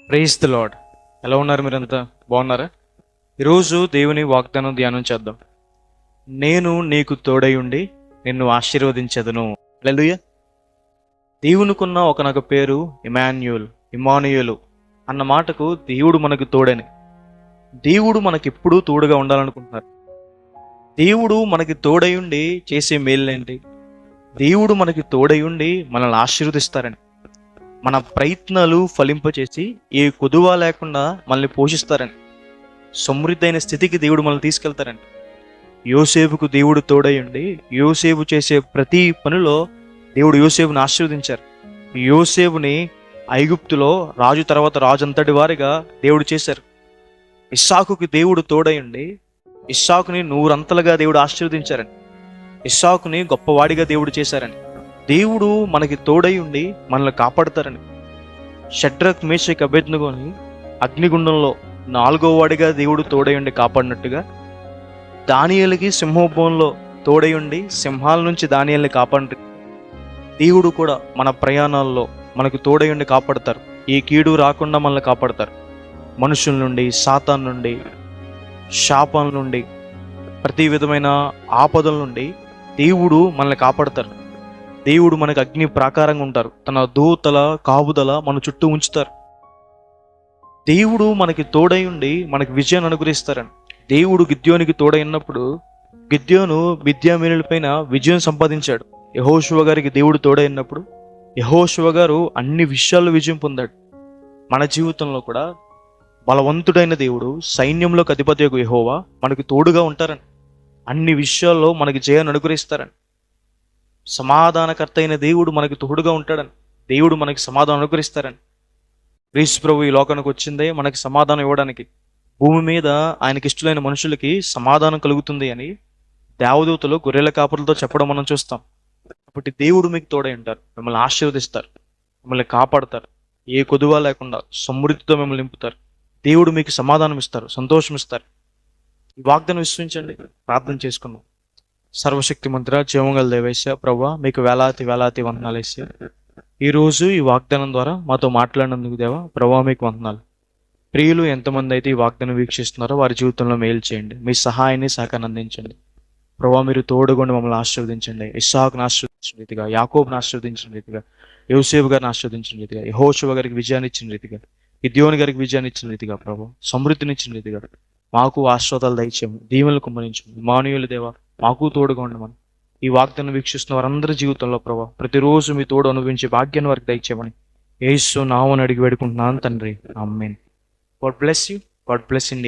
Praise the lord. ఎలా ఉన్నారు? మీరంతా బాగున్నారా? ఈరోజు దేవుని వాగ్దానం ధ్యానం చేద్దాం. నేను నీకు తోడై ఉండి నిన్ను ఆశీర్వదించెదను. హల్లెలూయా. దేవునికున్న ఒకనొక పేరు ఇమానుయేలు అన్న మాటకు దేవుడు మనకు తోడని. దేవుడు మనకెప్పుడూ తోడుగా ఉండాలనుకుంటున్నారు. దేవుడు మనకి తోడై ఉండి చేసే మేలులేంటి? దేవుడు మనకి తోడై ఉండి మనల్ని ఆశీర్వదిస్తారని. మన ప్రయత్నాలు ఫలింపచేసి ఏ కొదువ లేకుండా మనల్ని పోషిస్తారని. సమృద్ధైన స్థితికి దేవుడు మనల్ని తీసుకెళ్తారని. యోసేపుకు దేవుడు తోడై ఉండి యోసేపు చేసే ప్రతి పనిలో దేవుడు యోసేపుని ఆశీర్వదించారు. యోసేపుని ఐగుప్తులో రాజు తర్వాత రాజు అంతటి వారిగా దేవుడు చేశారు. ఇస్సాకుకి దేవుడు తోడై ఉండి ఇస్సాకుని నూరంతలుగా దేవుడు ఆశీర్వదించారని. ఇస్సాకుని గొప్పవాడిగా దేవుడు చేశారని. దేవుడు మనకి తోడై ఉండి మనల్ని కాపాడుతారని. షడ్రక్ మేషక్ అబేద్నెగోని అగ్నిగుండంలో 4వ వాడిగా దేవుడు తోడై ఉండి కాపాడినట్టుగా, దానియేలుకి సింహోభవంలో తోడై ఉండి సింహాల నుంచి దానియేలుని కాపాడి దేవుడు కూడా మన ప్రయాణాల్లో మనకు తోడై ఉండి కాపాడతారు. ఏ కీడు రాకుండా మనల్ని కాపాడతారు. మనుషుల నుండి, సాతాన్ నుండి, శాపాల నుండి, ప్రతి విధమైన ఆపదల నుండి దేవుడు మనల్ని కాపాడతారు. దేవుడు మనకు అగ్ని ప్రాకారంగా ఉంటారు. తన దూతల కాపుదల మన చుట్టూ ఉంచుతారు. దేవుడు మనకి తోడై ఉండి మనకి విజయాన్ని అనుగ్రహిస్తారని. దేవుడు గిద్యోనికి తోడై ఉన్నప్పుడు గిద్యోను మిద్యామీనుల పైన విజయం సంపాదించాడు. యెహోషువ గారికి దేవుడు తోడై ఉన్నప్పుడు యెహోషువ గారు అన్ని విషయాల్లో విజయం పొందాడు. మన జీవితంలో కూడా బలవంతుడైన దేవుడు, సైన్యంలోకి అధిపతి యెహోవా మనకి తోడుగా ఉంటారని. అన్ని విషయాల్లో మనకి జయాన్ని అనుగ్రహిస్తారని. సమాధానకర్త అయిన దేవుడు మనకి తోడుగా ఉంటాడని. దేవుడు మనకి సమాధానం అనుగ్రహిస్తారని. క్రీస్తు ప్రభు ఈ లోకానికి వచ్చిందే మనకి సమాధానం ఇవ్వడానికి. భూమి మీద ఆయనకి ఇష్టలైన మనుషులకి సమాధానం కలుగుతుంది అని దేవదూతలు గొర్రెల కాపులతో చెప్పడం మనం చూస్తాం. కాబట్టి దేవుడు మీకు తోడై ఉంటారు. మిమ్మల్ని ఆశీర్వదిస్తారు, మిమ్మల్ని కాపాడతారు. ఏ కొదువ లేకుండా సమృద్ధితో మిమ్మల్ని నింపుతారు. దేవుడు మీకు సమాధానం ఇస్తారు, సంతోషం ఇస్తారు. ఈ వాగ్దానం విశ్వసించండి. ప్రార్థన చేసుకుందాం. సర్వశక్తి మంత్ర జీవంగల దేవేశ ప్రభువా, మీకు వేలాది వందనాలు వేసా. ఈరోజు ఈ వాగ్దానం ద్వారా మాతో మాట్లాడినందుకు దేవా ప్రభువా మీకు వందనాలు. ప్రియులు ఎంతమంది అయితే ఈ వాగ్దానం వీక్షిస్తున్నారో వారి జీవితంలో మేలు చేయండి. మీ సహాయాన్ని సహకారం అందించండి ప్రభువా. మీరు తోడుగొండి మమ్మల్ని ఆశీర్వదించండి. ఇస్సాకును ఆశీర్వదించిన రీతిగా, యాకోబును ఆశీర్వదించిన రీతిగా, యోసేపు గారిని ఆశీర్వదించిన రీతిగా, యెహోషువ గారికి విజయాన్ని ఇచ్చిన రీతిగా, గిద్యోను గారికి విజయాన్ని ఇచ్చిన రీతిగా ప్రభు సమృద్ధిని ఇచ్చిన రీతిగా మాకు ఆశీర్వాదాలు దయచేయము, దీవెనలు కుమ్మరించము. ఇమ్మానుయేలు దేవా మాకు తోడుగా ఉండమని ఈ వాగ్దానం వీక్షిస్తున్న వారందరి జీవితంలో ప్రభా ప్రతిరోజు మీ తోడు అనుభవించే భాగ్యాన్ని వారికి దయచేయమని యేసు నామమున అడిగి వేడుకుంటున్నాను తండ్రి. Amen. God bless you. God bless India.